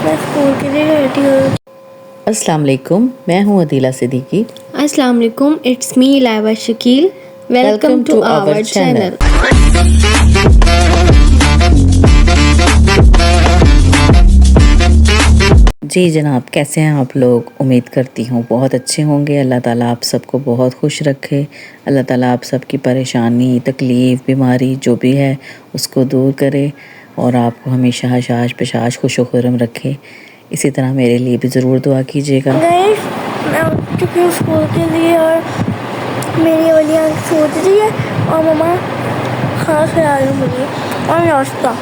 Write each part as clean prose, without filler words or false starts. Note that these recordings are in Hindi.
मैं स्कूल के लिए रेडी हूँ। अस्सलाम वालेकुम, मैं हूँ अदीला सिद्दीकी। अस्सलाम वालेकुम, it's me Laiba Shakeel. Welcome to our channel. जी जनाब, कैसे हैं आप लोग? उम्मीद करती हूँ बहुत अच्छे होंगे। अल्लाह ताला आप सबको बहुत खुश रखे। अल्लाह ताला आप सबकी परेशानी, तकलीफ़, बीमारी जो भी है उसको दूर करे और आपको हमेशा हशाश पेशाश खुश खुरम रखे। इसी तरह मेरे लिए भी ज़रूर दुआ कीजिएगा। गाइस, मैं उठ चुकी हूँ स्कूल के लिए और मेरी वाली आंख सोच रही है और मम्मा खाना खिला रही मुझे और नाश्ता।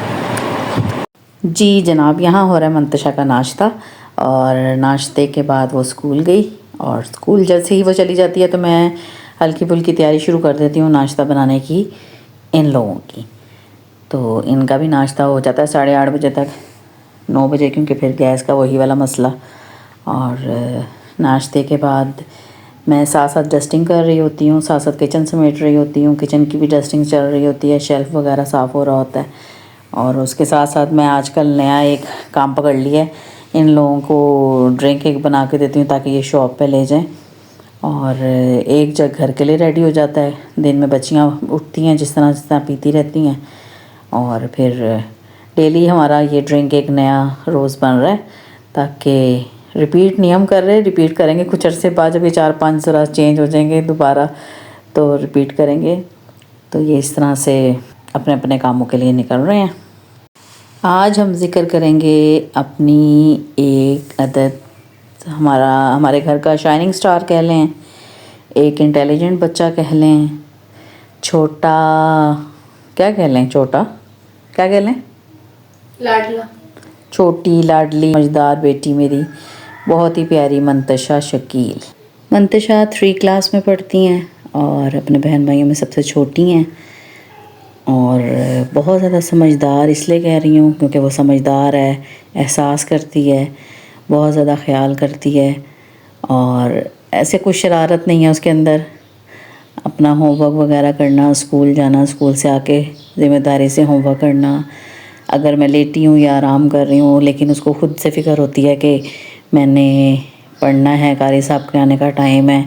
जी जनाब, यहाँ हो रहा है मंतशा का नाश्ता और नाश्ते के बाद वो स्कूल गई और स्कूल जैसे ही वो चली जाती है तो मैं हल्की फुल्की तैयारी शुरू कर देती हूँ नाश्ता बनाने की इन लोगों की। तो इनका भी नाश्ता हो जाता है 8:30 बजे तक, 9 बजे, क्योंकि फिर गैस का वही वाला मसला। और नाश्ते के बाद मैं साथ साथ डस्टिंग कर रही होती हूँ, साथ साथ किचन समेट रही होती हूँ। किचन की भी डस्टिंग चल रही होती है, शेल्फ़ वगैरह साफ़ हो रहा होता है। और उसके साथ साथ मैं आजकल नया एक काम पकड़ लिया है, इन लोगों को ड्रिंक एक बना के देती हूँ ताकि ये शॉप पे ले जाएं। और एक जग घर के लिए रेडी हो जाता है। दिन में बच्चियाँ उठती हैं जिस तरह पीती रहती हैं और फिर डेली हमारा ये ड्रिंक एक नया रोज़ बन रहा है, ताकि रिपीट नहीं हम कर रहे, रिपीट करेंगे कुछ अरसे बाद जब ये 4-5 ज़रा चेंज हो जाएंगे दोबारा तो रिपीट करेंगे। तो ये इस तरह से अपने अपने कामों के लिए निकल रहे हैं। आज हम ज़िक्र करेंगे अपनी एक आदत, हमारे घर का शाइनिंग स्टार कह लें, एक इंटेलिजेंट बच्चा कह लें, छोटा क्या कह लें, छोटा क्या कह लें, लाडला, छोटी लाडली मज़ेदार बेटी मेरी बहुत ही प्यारी मंतशा शकील। मंतशा 3 क्लास में पढ़ती हैं और अपने बहन भाइयों में सबसे छोटी हैं और बहुत ज़्यादा समझदार इसलिए कह रही हूँ क्योंकि वो समझदार है, एहसास करती है, बहुत ज़्यादा ख्याल करती है और ऐसे कुछ शरारत नहीं है उसके अंदर। अपना होमवर्क वगैरह करना, स्कूल जाना, स्कूल से आके ज़िम्मेदारी से होमवर्क करना, अगर मैं लेटी हूँ या आराम कर रही हूँ लेकिन उसको ख़ुद से फ़िक्र होती है कि मैंने पढ़ना है, कारी साहब के आने का टाइम है,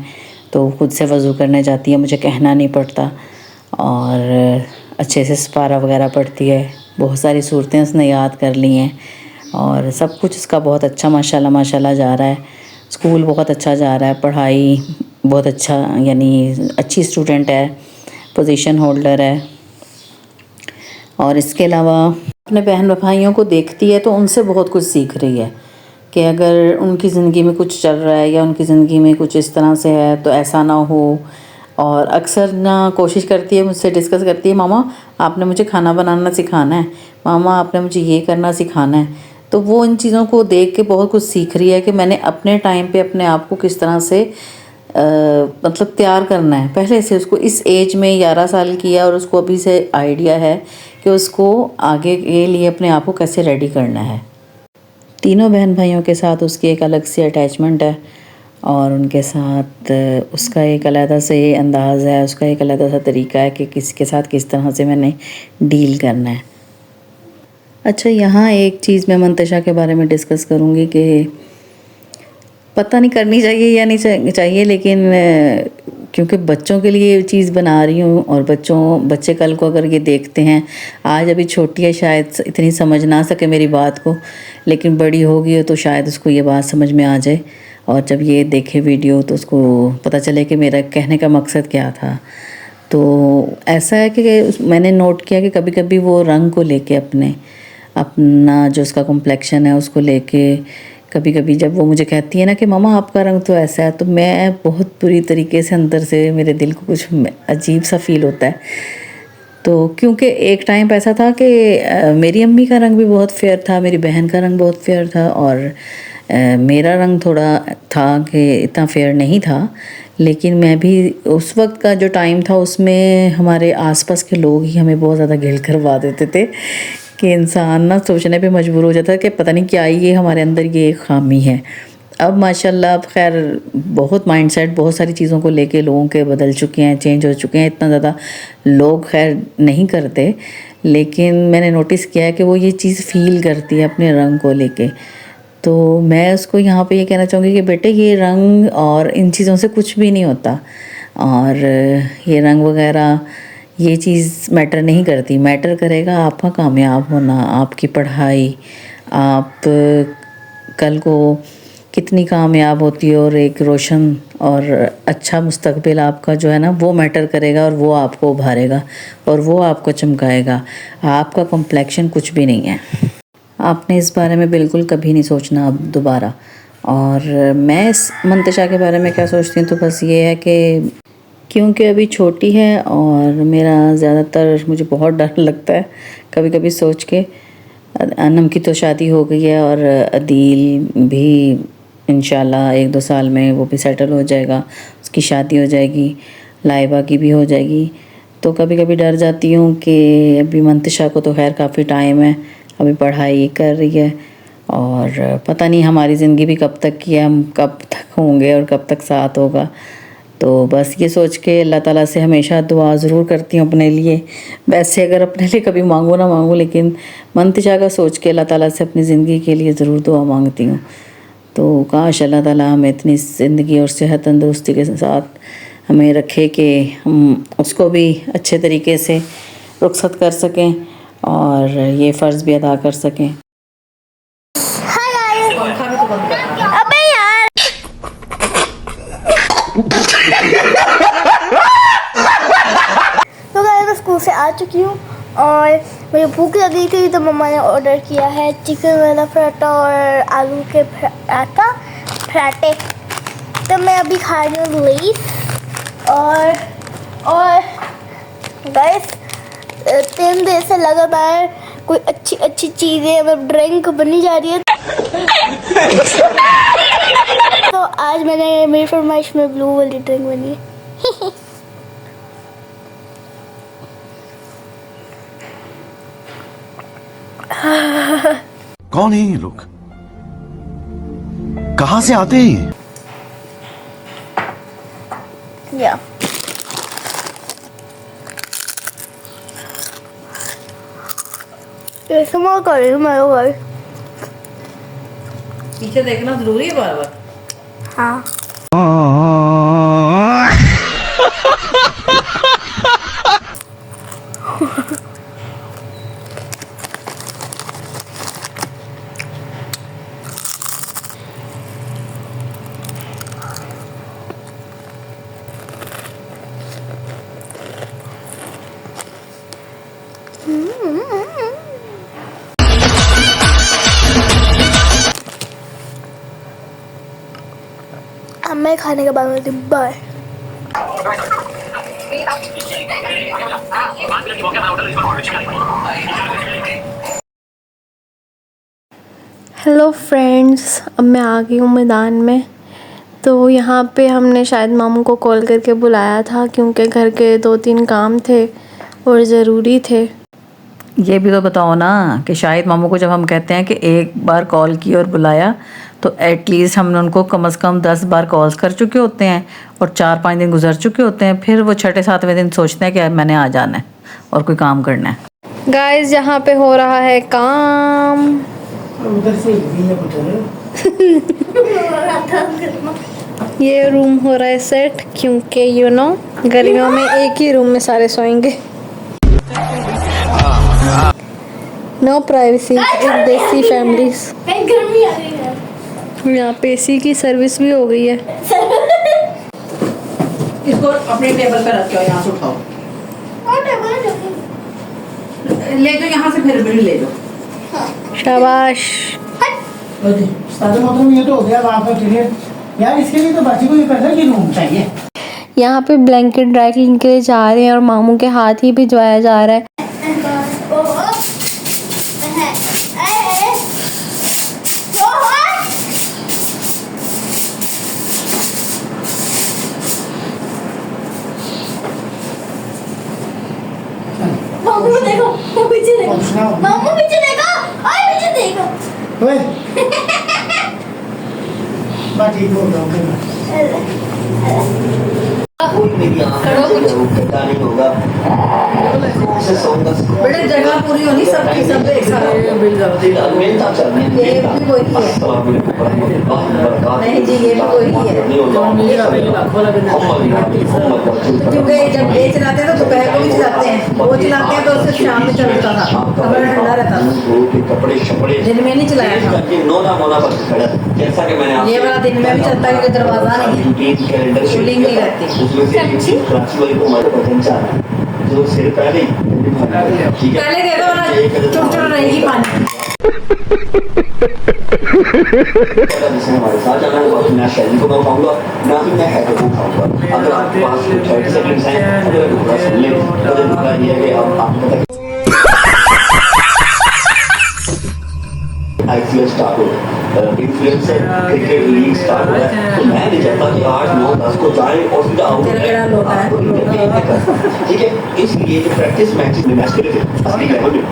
तो ख़ुद से वज़ू करने जाती है, मुझे कहना नहीं पड़ता। और अच्छे से सपारा वगैरह पढ़ती है, बहुत सारी सूरतें उसने याद कर ली हैं और सब कुछ उसका बहुत अच्छा माशाल्लाह माशाल्लाह जा रहा है। स्कूल बहुत अच्छा जा रहा है, पढ़ाई बहुत अच्छा, यानी अच्छी स्टूडेंट है, पोजीशन होल्डर है। और इसके अलावा अपने बहन भाइयों को देखती है तो उनसे बहुत कुछ सीख रही है कि अगर उनकी ज़िंदगी में कुछ चल रहा है या उनकी ज़िंदगी में कुछ इस तरह से है तो ऐसा ना हो। और अक्सर ना कोशिश करती है, मुझसे डिस्कस करती है, मामा आपने मुझे खाना बनाना सिखाना है, मामा आपने मुझे ये करना सिखाना है। तो वो इन चीज़ों को देख के बहुत कुछ सीख रही है कि मैंने अपने टाइम पे अपने आप को किस तरह से मतलब तैयार करना है। पहले से उसको इस एज में 11 साल की है और उसको अभी से आइडिया है कि उसको आगे के लिए अपने आप को कैसे रेडी करना है। तीनों बहन भाइयों के साथ उसकी एक अलग सी अटैचमेंट है और उनके साथ उसका एक अलग से अंदाज़ है, उसका एक अलग सा तरीका है कि किसके साथ किस तरह से मैंने डील करना है। अच्छा, यहाँ एक चीज़ मैं मंतशा के बारे में डिस्कस करूँगी कि पता नहीं करनी चाहिए या नहीं चाहिए, लेकिन क्योंकि बच्चों के लिए ये चीज़ बना रही हूँ और बच्चे कल को अगर ये देखते हैं, आज अभी छोटी है शायद इतनी समझ ना सके मेरी बात को, लेकिन बड़ी होगी तो शायद उसको ये बात समझ में आ जाए और जब ये देखे वीडियो तो उसको पता चले कि मेरा कहने का मकसद क्या था। तो ऐसा है कि मैंने नोट किया कि कभी कभी वो रंग को लेके अपना जो उसका कॉम्प्लेक्शन है उसको लेके कभी कभी जब वो मुझे कहती है ना कि मामा आपका रंग तो ऐसा है, तो मैं बहुत बुरी तरीके से अंदर से मेरे दिल को कुछ अजीब सा फील होता है। तो क्योंकि एक टाइम ऐसा था कि मेरी अम्मी का रंग भी बहुत फेयर था, मेरी बहन का रंग बहुत फेयर था और मेरा रंग थोड़ा था कि इतना फेयर नहीं था, लेकिन मैं भी उस वक्त का जो टाइम था उसमें हमारे आसपास के लोग ही हमें बहुत ज़्यादा घिल करवा देते थे कि इंसान ना सोचने पे मजबूर हो जाता है कि पता नहीं क्या ये हमारे अंदर ये खामी है। अब माशाल्लाह अब खैर बहुत माइंडसेट बहुत सारी चीज़ों को लेके लोगों के बदल चुके हैं, चेंज हो चुके हैं, इतना ज़्यादा लोग खैर नहीं करते, लेकिन मैंने नोटिस किया है कि वो ये चीज़ फ़ील करती है अपने रंग को लेके। तो मैं उसको यहाँ पे ये कहना चाहूँगी कि बेटे ये रंग और इन चीज़ों से कुछ भी नहीं होता, और ये रंग वगैरह ये चीज़ मैटर नहीं करती। मैटर करेगा आपका कामयाब होना, आपकी पढ़ाई, आप कल को कितनी कामयाब होती है और एक रोशन और अच्छा मुस्तकबिल आपका जो है ना वो मैटर करेगा, और वो आपको उभारेगा और वो आपको चमकाएगा। आपका कॉम्प्लेक्शन कुछ भी नहीं है। आपने इस बारे में बिल्कुल कभी नहीं सोचना अब दोबारा। और मैं इस मंतशा के बारे में क्या सोचती हूँ, तो बस ये है कि क्योंकि अभी छोटी है और मेरा ज़्यादातर मुझे बहुत डर लगता है कभी कभी सोच के। अनम की तो शादी हो गई है और अदील भी इंशाल्लाह 1-2 साल में वो भी सेटल हो जाएगा, उसकी शादी हो जाएगी, लाइबा की भी हो जाएगी। तो कभी कभी डर जाती हूँ कि अभी मंतशा को तो खैर काफ़ी टाइम है, अभी पढ़ाई कर रही है और पता नहीं हमारी ज़िंदगी भी कब तक की है, हम कब तक होंगे और कब तक साथ होगा। तो बस ये सोच के अल्लाह ताला से हमेशा दुआ ज़रूर करती हूँ अपने लिए। वैसे अगर अपने लिए कभी मांगूँ ना मांगूँ, लेकिन मंतशा का सोच के अल्लाह ताला से अपनी ज़िंदगी के लिए ज़रूर दुआ मांगती हूँ। तो काश अल्लाह ताला हमें इतनी ज़िंदगी और सेहत तंदुरुस्ती के साथ हमें रखे कि हम उसको भी अच्छे तरीके से रुखसत कर सकें और ये फ़र्ज़ भी अदा कर सकें। अबे यार तो मैं स्कूल से आ चुकी हूँ और मुझे भूख लगी थी, तो मम्मा ने ऑर्डर किया है चिकन वाला पराठा और आलू के पराठे। तो मैं अभी खा रही हूँ लेस। और गाइस 3 दिन से लगातार कोई अच्छी चीज़ें मतलब ड्रिंक बनी जा रही है। तो आज मेरी फरमाइश में ब्लू वाली ड्रिंक बनी है। कौन है ये लोग, कहां से आते हैं? या इस्तेमाल कर रही हूँ मैं भाई। पीछे देखना ज़रूरी है बार बार। हाँ अब मैं खाने के बाद बोलती हूँ बाय। हेलो फ्रेंड्स, अब मैं आ गई हूँ मैदान में। तो यहाँ पे हमने शायद मामू को कॉल करके बुलाया था क्योंकि घर के 2-3 काम थे और ज़रूरी थे। ये भी तो बताओ ना कि शायद मामू को जब हम कहते हैं कि एक बार कॉल की और बुलाया, तो एटलीस्ट हमने उनको कम से कम 10 बार कॉल्स कर चुके होते हैं और 4-5 दिन गुजर चुके होते हैं। फिर वो 6-7वें दिन सोचते हैं कि मैंने आ जाना है और कोई काम करना है। गाइस यहाँ पे हो रहा है काम। उधर से ये रूम हो रहा है सेट क्योंकि यू नो गर्मियों में एक ही रूम में सारे सोएंगे। नो प्राइवेसी इन देसी फैमिलीज। गर्मी आ रही है। यहाँ पे एसी की सर्विस भी हो गई है। इसको अपने टेबल पर रखो, यहाँ से उठाओ, ले जाओ यहाँ से, फिर भी ले जाओ। शाबाश। सादा मोहतरम ये तो हो गया वहाँ पर क्लियर। यार इसके लिए तो बच्ची को ये करना कि रूम चाहिए। यहाँ पे ब्लैंकेट ड्राई क्लीन के लिए जा रहे हैं और मामू के हाथ ही भिजवाया जा रहा है। मामू देखो, पीछे देखो, मामू पीछे देखो, और पीछे देखो। बात ठीक हो गया। कोई मेरी आँख से वो घटा नहीं होगा। से सोऊंगा। बेटा जगह पूरी होनी सबकी, सब एक साथ मेरे साथ चल रहे हैं। ये भी वही है। नहीं जी, ये भी वही है। क्योंकि जब ये चलाते हैं तो दोपहर को भी चलाते हैं, वो चलाते हैं तो उससे शाम में चलता था, कमरा ठंडा रहता था। कपड़े शपड़े दिन में नहीं चलाया था। नोना बस खड़ा, जैसा कि मैंने ये वाला दिन में भी चलता है क्योंकि दरवाजा नहीं है, कैलेंडर कूलिंग नहीं रहती। उसमें से कराची वाली को हमारे पसंद चाह जो सिर पहले ही ठीक है, पहले दे दो वरना चुट रहेगी पानी। जिसने हमारे साथ जाना है तो ना शैली को मैं खाऊंगा ना ही मैं हैदर को खाऊंगा। अगर आपके पास 30 सेकंड्स हैं अगर पूरा सुन ले तो दूसरा ये है कि आपको पता IPL स्टार्ट हो इन्फ्लुएंसर क्रिकेट लीग स्टार्ट हो रहा है, तो मैं नहीं चाहता कि 8, 9, 10 को जाए और सीधा आउट हो जाए। ठीक है, इसलिए जो प्रैक्टिस मैचेस में मैच खेले थे असली लेवल में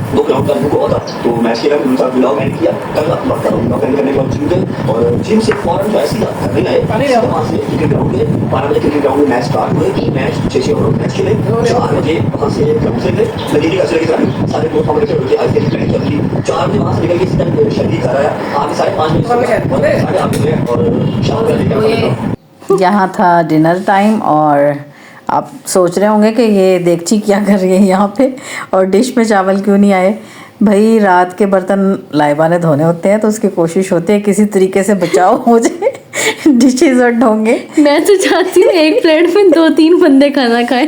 वो ग्राउंड का को होता तो मैच खेला फिर उनका ब्लॉग मैंने किया कल बात करूँ ब्लॉग करने के बाद जिम गए और जिम से फौरन जो ऐसी करने गए वहाँ से क्रिकेट ग्राउंड गए 12 बजे क्रिकेट ग्राउंड में मैच स्टार्ट हुए। 3 मैच 6 ओवर मैच खेले 4 बजे वहाँ से ग्राउंड से गए नदी का चले गए सारे कोच हमारे खेल के IPL की प्लानिंग चल रही 4 बजे वहाँ से निकल के सीधा शहरी घर आया आगे 5:30 बजे साढ़े 8 बजे और शाम को यहाँ था डिनर टाइम और आप सोच रहे होंगे कि ये देगची क्या कर रही है यहाँ पे और डिश में चावल क्यों नहीं आए। भाई रात के बर्तन लाइबा ने धोने होते हैं तो उसकी कोशिश होती है किसी तरीके से बचाव हो जाए डिशेज और ढोंगे। मैं तो चाहती हूँ एक प्लेट में 2-3 बंदे खाना खाएं।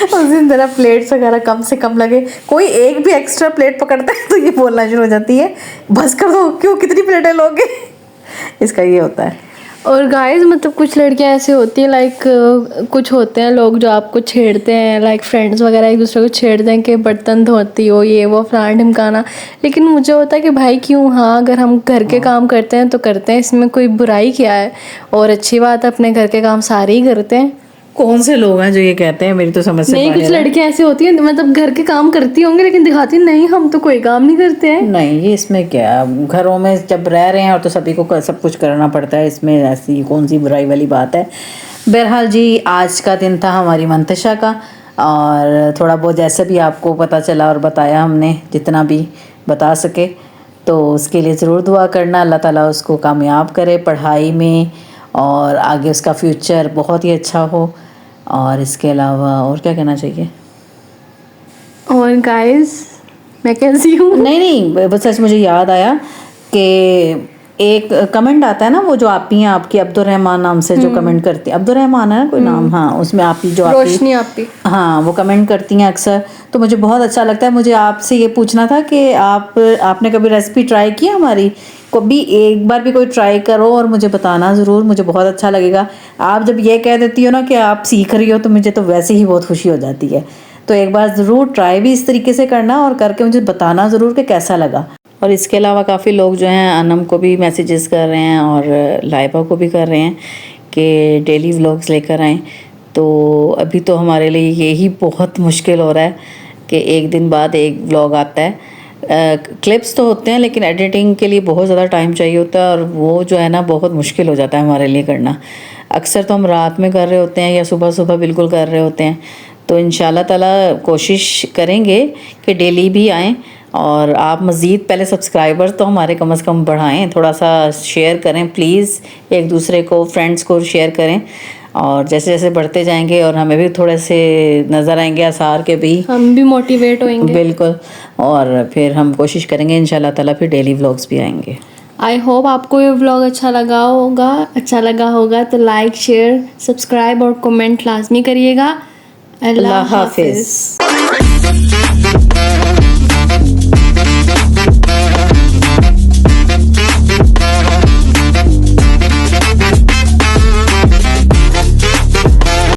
उस दिन जरा प्लेट्स वगैरह कम से कम लगे, कोई एक भी एक्स्ट्रा प्लेट पकड़ता है तो ये बोलना शुरू हो जाती है बस कर दो क्यों कितनी प्लेटें लोगे। इसका ये होता है। और गाइस मतलब कुछ लड़कियां ऐसे होती हैं लाइक कुछ होते हैं लोग जो आपको छेड़ते हैं लाइक फ्रेंड्स वगैरह एक दूसरे को छेड़ते हैं कि बर्तन धोती हो ये वो फलाना ढिमकाना। लेकिन मुझे होता है कि भाई क्यों, हाँ अगर हम घर के काम करते हैं तो करते हैं, इसमें कोई बुराई क्या है। और अच्छी बात है अपने घर के काम सारे ही करते हैं। कौन से लोग हैं जो ये कहते हैं, मेरी तो समझ से नहीं कुछ लड़कियां ऐसी होती हैं मतलब घर के काम करती होंगी लेकिन दिखाती नहीं हम तो कोई काम नहीं करते हैं। नहीं ये इसमें क्या, घरों में जब रह रहे हैं और तो सभी को सब कुछ करना पड़ता है, इसमें ऐसी कौन सी बुराई वाली बात है। बहरहाल जी आज का दिन था हमारी मंतशा का और थोड़ा बहुत जैसे भी आपको पता चला और बताया हमने जितना भी बता सके तो उसके लिए ज़रूर दुआ करना, अल्लाह ताला उसको कामयाब करे पढ़ाई में और आगे उसका फ्यूचर बहुत ही अच्छा हो। और इसके अलावा और क्या कहना चाहिए। और गाइस मैं कैसी हूँ। नहीं बस सच मुझे याद आया कि एक कमेंट आता है ना वो जो आपी हैं आपकी अब्दुलरहमान नाम से जो कमेंट करती है, अब्दुलरहमान है ना कोई नाम, हाँ उसमें आपी जो रोशनी आपी, हाँ वो कमेंट करती हैं अक्सर, तो मुझे बहुत अच्छा लगता है। मुझे आपसे ये पूछना था कि आपने कभी रेसिपी ट्राई की हमारी, कभी एक बार भी कोई ट्राई करो और मुझे बताना ज़रूर, मुझे बहुत अच्छा लगेगा। आप जब ये कह देती हो ना कि आप सीख रही हो तो मुझे तो वैसे ही बहुत खुशी हो जाती है। तो एक बार ज़रूर ट्राई भी इस तरीके से करना और करके मुझे बताना ज़रूर कि कैसा लगा। और इसके अलावा काफ़ी लोग जो हैं अनम को भी मैसेजेस कर रहे हैं और लाइबा को भी कर रहे हैं कि डेली व्लॉग्स लेकर आएँ। तो अभी तो हमारे लिए यही बहुत मुश्किल हो रहा है कि एक दिन बाद एक व्लॉग आता है। क्लिप्स तो होते हैं लेकिन एडिटिंग के लिए बहुत ज़्यादा टाइम चाहिए होता है और वो जो है ना बहुत मुश्किल हो जाता है हमारे लिए करना। अक्सर तो हम रात में कर रहे होते हैं या सुबह सुबह बिल्कुल कर रहे होते हैं। तो इंशाल्लाह ताला कोशिश करेंगे कि डेली भी आएँ और आप मज़ीद पहले सब्सक्राइबर तो हमारे कम से कम बढ़ाएं, थोड़ा सा शेयर करें प्लीज़, एक दूसरे को फ्रेंड्स को शेयर करें और जैसे जैसे बढ़ते जाएंगे और हमें भी थोड़े से नज़र आएंगे आसार के भी, हम भी मोटिवेट होंगे बिल्कुल। और फिर हम कोशिश करेंगे इंशाल्लाह ताला फिर डेली व्लॉग्स भी आएंगे। आई होप आपको ये व्लॉग अच्छा लगा होगा तो लाइक शेयर सब्सक्राइब और कमेंट लाजमी करिएगा। अल्लाह हाफिज़।